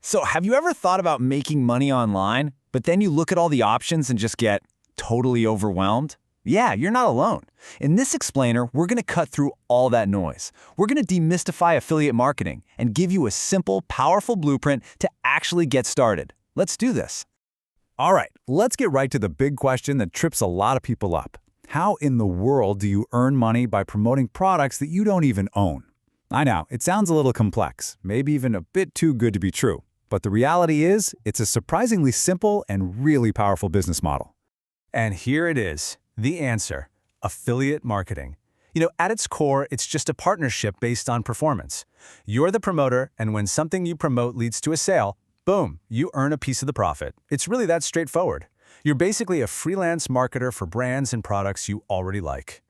So have you ever thought about making money online, but then you look at all the options and just get totally overwhelmed? Yeah, you're not alone. In this explainer, we're going to cut through all that noise. We're going to demystify affiliate marketing and give you a simple, powerful blueprint to actually get started. Let's do this. All right, let's get right to the big question that trips a lot of people up. How in the world do you earn money by promoting products that you don't even own? I know, it sounds a little complex, maybe even a bit too good to be true. But the reality is, it's a surprisingly simple and really powerful business model. And here it is, the answer: affiliate marketing. At its core, it's just a partnership based on performance. You're the promoter, and when something you promote leads to a sale, boom, you earn a piece of the profit. It's really that straightforward. You're basically a freelance marketer for brands and products you already like.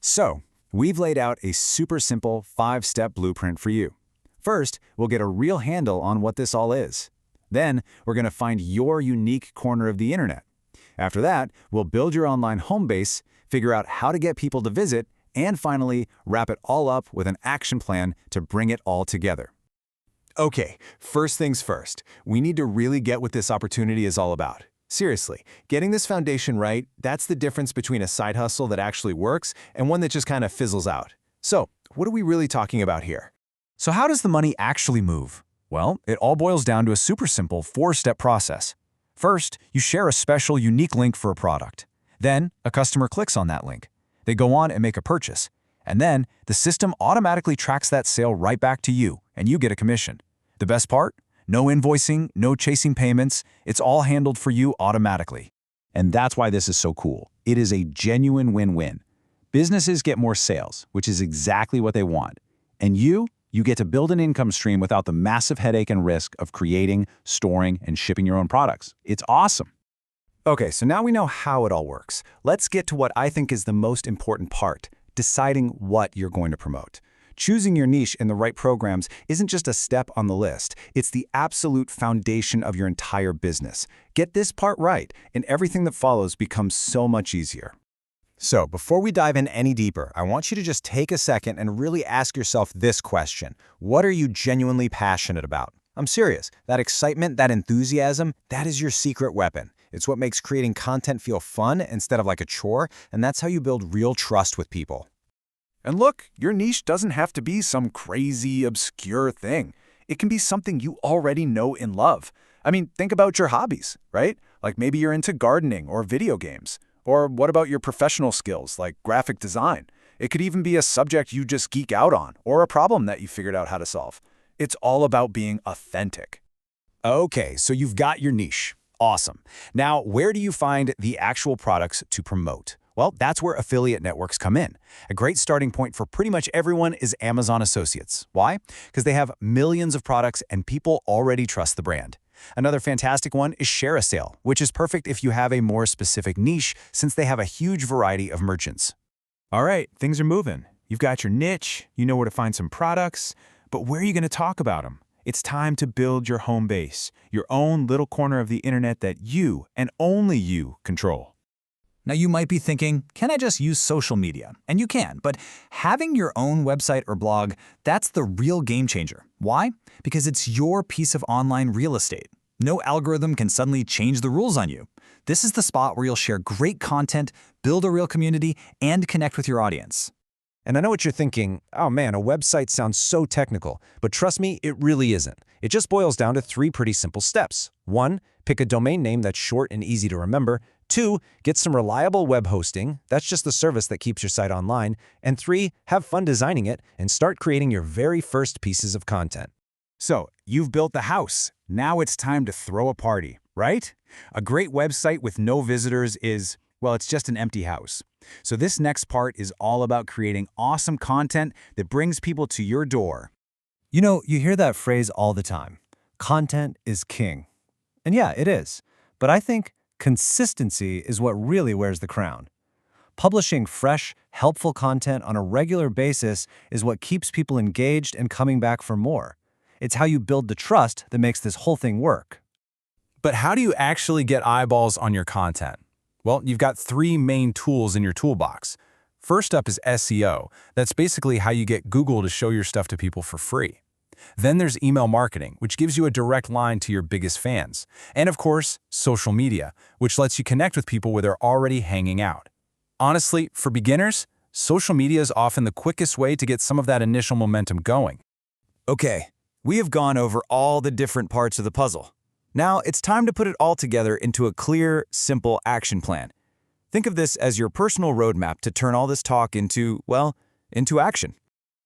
So, we've laid out a super simple 5-step blueprint for you. First, we'll get a real handle on what this all is. Then, we're going to find your unique corner of the internet. After that, we'll build your online home base, figure out how to get people to visit, and finally, wrap it all up with an action plan to bring it all together. Okay, first things first, we need to really get what this opportunity is all about. Seriously, getting this foundation right, that's the difference between a side hustle that actually works and one that just kind of fizzles out. So, what are we really talking about here? So how does the money actually move? Well, it all boils down to a super simple 4-step process. First, you share a special, unique link for a product. Then, a customer clicks on that link. They go on and make a purchase. And then, the system automatically tracks that sale right back to you, and you get a commission. The best part? No invoicing, no chasing payments. It's all handled for you automatically. And that's why this is so cool. It is a genuine win-win. Businesses get more sales, which is exactly what they want. And you get to build an income stream without the massive headache and risk of creating, storing, and shipping your own products. It's awesome. Okay, so now we know how it all works. Let's get to what I think is the most important part: deciding what you're going to promote. Choosing your niche in the right programs isn't just a step on the list. It's the absolute foundation of your entire business. Get this part right, and everything that follows becomes so much easier. So, before we dive in any deeper, I want you to just take a second and really ask yourself this question. What are you genuinely passionate about? I'm serious. That excitement, that enthusiasm, that is your secret weapon. It's what makes creating content feel fun instead of like a chore, and that's how you build real trust with people. And look, your niche doesn't have to be some crazy, obscure thing. It can be something you already know and love. I mean, think about your hobbies, right? Like maybe you're into gardening or video games. Or what about your professional skills, like graphic design? It could even be a subject you just geek out on, or a problem that you figured out how to solve. It's all about being authentic. Okay, so you've got your niche. Awesome. Now, where do you find the actual products to promote? Well, that's where affiliate networks come in. A great starting point for pretty much everyone is Amazon Associates. Why? Because they have millions of products and people already trust the brand. Another fantastic one is ShareASale, which is perfect if you have a more specific niche since they have a huge variety of merchants. All right, things are moving. You've got your niche, you know where to find some products, but where are you going to talk about them? It's time to build your home base, your own little corner of the internet that you, and only you, control. Now you might be thinking, can I just use social media? And you can, but having your own website or blog, that's the real game changer. Why? Because it's your piece of online real estate. No algorithm can suddenly change the rules on you. This is the spot where you'll share great content, build a real community, and connect with your audience. And I know what you're thinking, oh man, a website sounds so technical, but trust me, it really isn't. It just boils down to 3 pretty simple steps. 1, pick a domain name that's short and easy to remember. 2, get some reliable web hosting. That's just the service that keeps your site online. And 3, have fun designing it and start creating your very first pieces of content. So, you've built the house. Now it's time to throw a party, right? A great website with no visitors is, well, it's just an empty house. So this next part is all about creating awesome content that brings people to your door. You know, you hear that phrase all the time. Content is king. And yeah, it is. But I think consistency is what really wears the crown. Publishing fresh, helpful content on a regular basis is what keeps people engaged and coming back for more. It's how you build the trust that makes this whole thing work. But how do you actually get eyeballs on your content? Well, you've got 3 main tools in your toolbox. First up is SEO. That's basically how you get Google to show your stuff to people for free. Then there's email marketing, which gives you a direct line to your biggest fans. And of course, social media, which lets you connect with people where they're already hanging out. Honestly, for beginners, social media is often the quickest way to get some of that initial momentum going. Okay, we have gone over all the different parts of the puzzle. Now it's time to put it all together into a clear, simple action plan. Think of this as your personal roadmap to turn all this talk into action.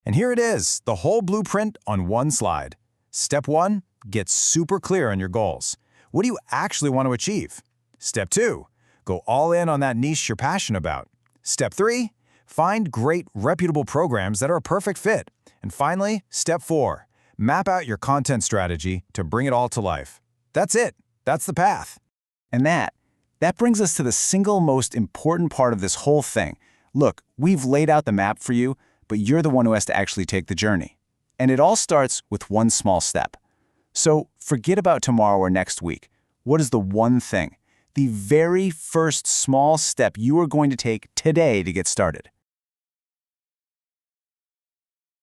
And here it is, the whole blueprint on one slide. Step 1, get super clear on your goals. What do you actually want to achieve? Step 2, go all in on that niche you're passionate about. Step 3, find great, reputable programs that are a perfect fit. And finally, step 4, map out your content strategy to bring it all to life. That's it. That's the path. And that brings us to the single most important part of this whole thing. Look, we've laid out the map for you, but you're the one who has to actually take the journey. And it all starts with one small step. So forget about tomorrow or next week. What is the one thing, the very first small step you are going to take today to get started?